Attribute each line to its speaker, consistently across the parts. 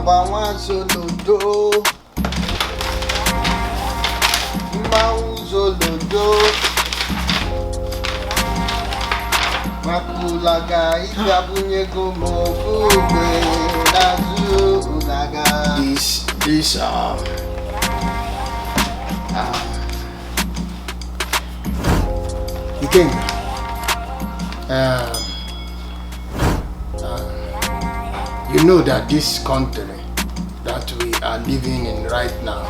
Speaker 1: Abawa Zolodo, Mau Zolodo, Makulaga, Ikabunyego Mokube, Nazu Naga.
Speaker 2: This the king. You know that this country that we are living in right now,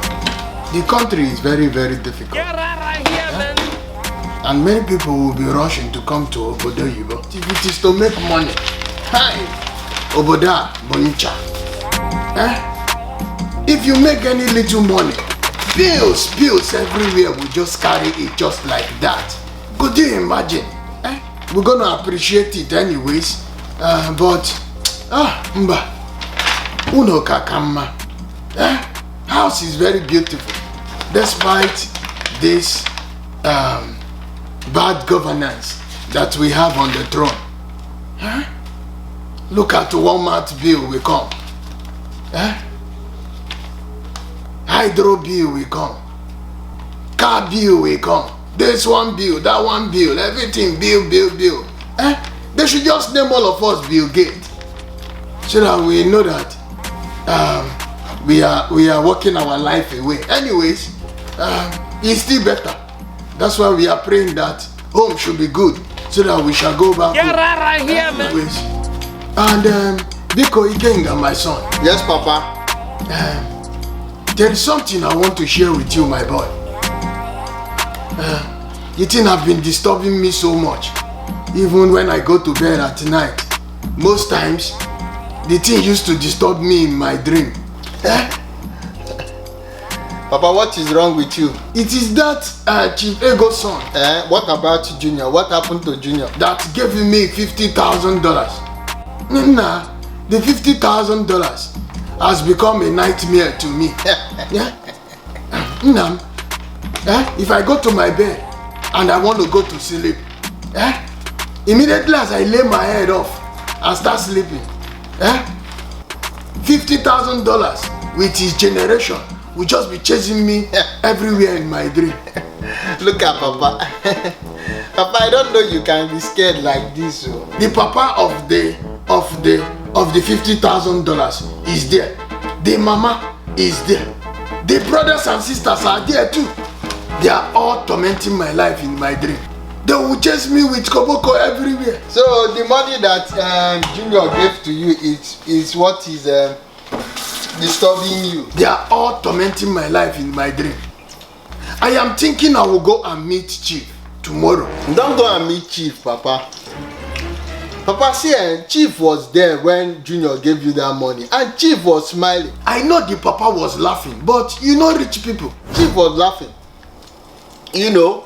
Speaker 2: the country is very, very difficult. And many people will be rushing to come to Obodo Yibo. If it is to make money, hi, Oboda Boncha. If you make any little money, bills everywhere will just carry it just like that. Could you imagine? We're gonna appreciate it anyways, but mba, uno kakama. House is very beautiful, despite this bad governance that we have on the throne. Look at Walmart bill will come. Hydro bill will come. Car bill will come. This one bill, that one bill, everything bill. They should just name all of us Bill Gates, so that we know that we are working our life away. Anyways, it's still better. That's why we are praying that home should be good, so that we shall go back.
Speaker 3: Get right here, man.
Speaker 2: And Biko Ikenga, my son.
Speaker 1: Yes, Papa.
Speaker 2: There is something I want to share with you, my boy. The thing have been disturbing me so much. Even when I go to bed at night, most times the thing used to disturb me in my dream.
Speaker 1: Papa, what is wrong with you?
Speaker 2: It is that Chief Ego's son.
Speaker 1: What about Junior? What happened to Junior?
Speaker 2: That gave me $50,000. Nah, the $50,000 has become a nightmare to me. If I go to my bed and I want to go to sleep, immediately as I lay my head off and start sleeping, $50,000 with his generation will just be chasing me everywhere in my dream.
Speaker 1: Look at Papa. Papa, I don't know you can be scared like this. Oh.
Speaker 2: The papa of the $50,000 is there. The mama is there. The brothers and sisters are there too. They are all tormenting my life in my dream. They will chase me with koboko everywhere.
Speaker 1: So the money that Junior gave to you is what is disturbing you.
Speaker 2: They are all tormenting my life in my dream. I am thinking I will go and meet Chief tomorrow.
Speaker 1: Don't go and meet Chief, Papa. Papa, see, Chief was there when Junior gave you that money, and Chief was smiling.
Speaker 2: I know the papa was laughing, but you know rich people.
Speaker 1: Chief was laughing. You know,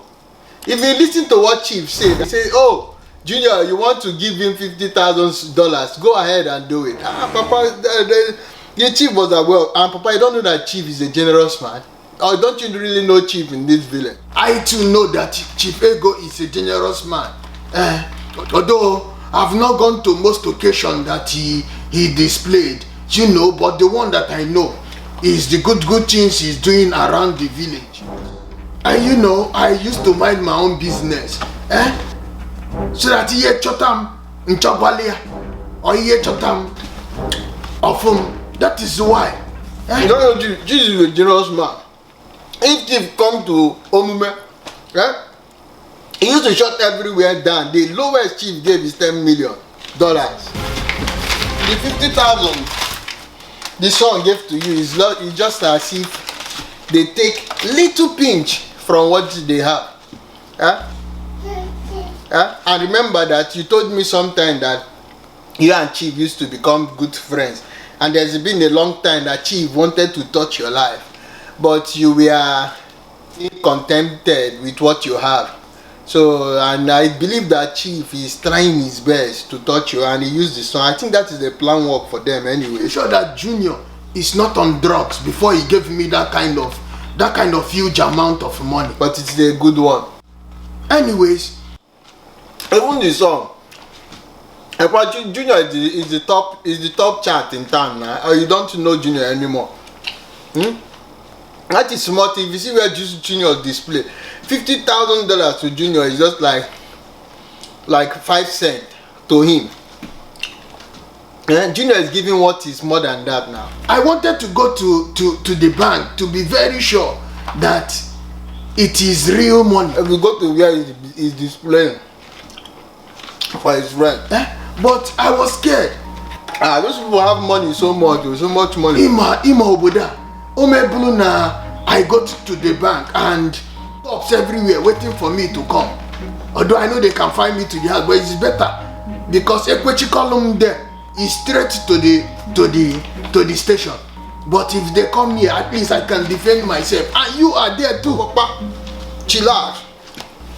Speaker 1: if you listen to what Chief said, he said, oh, Junior, you want to give him $50,000, go ahead and do it. Papa, the Chief was aware, and Papa, you don't know that Chief is a generous man? Or don't you really know Chief in this village?
Speaker 2: I too know that Chief Ego is a generous man. Although I've not gone to most occasions that he displayed, you know, but the one that I know is the good things he's doing around the village. And you know, I used to mind my own business. So that he chotam nchogwalia or he chotam ofum. That is why.
Speaker 1: No, Jesus is a generous man. If Chief come to Omume, he used to shut everywhere down. The lowest Chief gave is $10 million. The 50,000 the son gave to you is just as if they take little pinch from what they have. And remember that you told me sometime that you and Chief used to become good friends. And there's been a long time that Chief wanted to touch your life, but you were contented with what you have. So, and I believe that Chief is trying his best to touch you, and he used the son. I think that is the plan work for them anyway.
Speaker 2: You sure that Junior is not on drugs before he gave me that kind of huge amount of money?
Speaker 1: But it's a good one.
Speaker 2: Anyways,
Speaker 1: even the son, But Junior is the top chart in town now. Or you don't know Junior anymore. That is smart. If you see where Junior display, $50,000 to Junior is just like 5 cents to him. Junior is giving what is more than that now.
Speaker 2: I wanted to go to the bank to be very sure that it is real money.
Speaker 1: If you go to where he's displaying for his rent.
Speaker 2: But I was scared.
Speaker 1: Those people have money so much money.
Speaker 2: Ima oboda. Omebulu na I got to the bank and cops everywhere waiting for me to come. Although I know they can find me to the house, but it's better because Ekwechi column there is straight to the station. But if they come here, at least I can defend myself. And you are there too, Papa.
Speaker 1: Chill out.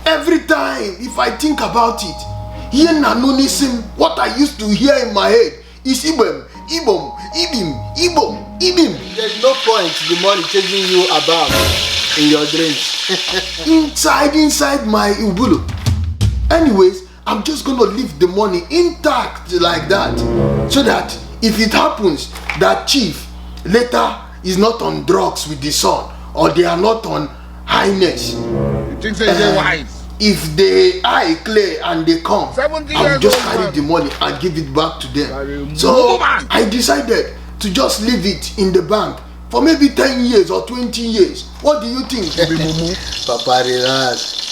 Speaker 2: Every time, if I think about it, here Nanonism, what I used to hear in my head is Ibom, Ibom, Ibim, Ibom, Ibim.
Speaker 1: There's no point the money chasing you about in your dreams.
Speaker 2: inside my Ubulu. Anyways, I'm just gonna leave the money intact like that, so that if it happens that Chief later is not on drugs with the son, or they are not on highness,
Speaker 3: You think they're wise?
Speaker 2: if they eye clear and they come,
Speaker 3: 70
Speaker 2: I'll
Speaker 3: years
Speaker 2: just
Speaker 3: old
Speaker 2: carry
Speaker 3: man.
Speaker 2: the money and give it back to them.
Speaker 3: Carry
Speaker 2: So
Speaker 3: man.
Speaker 2: I decided to just leave it in the bank for maybe 10 years or 20 years. What do you think?
Speaker 1: Papa, relax.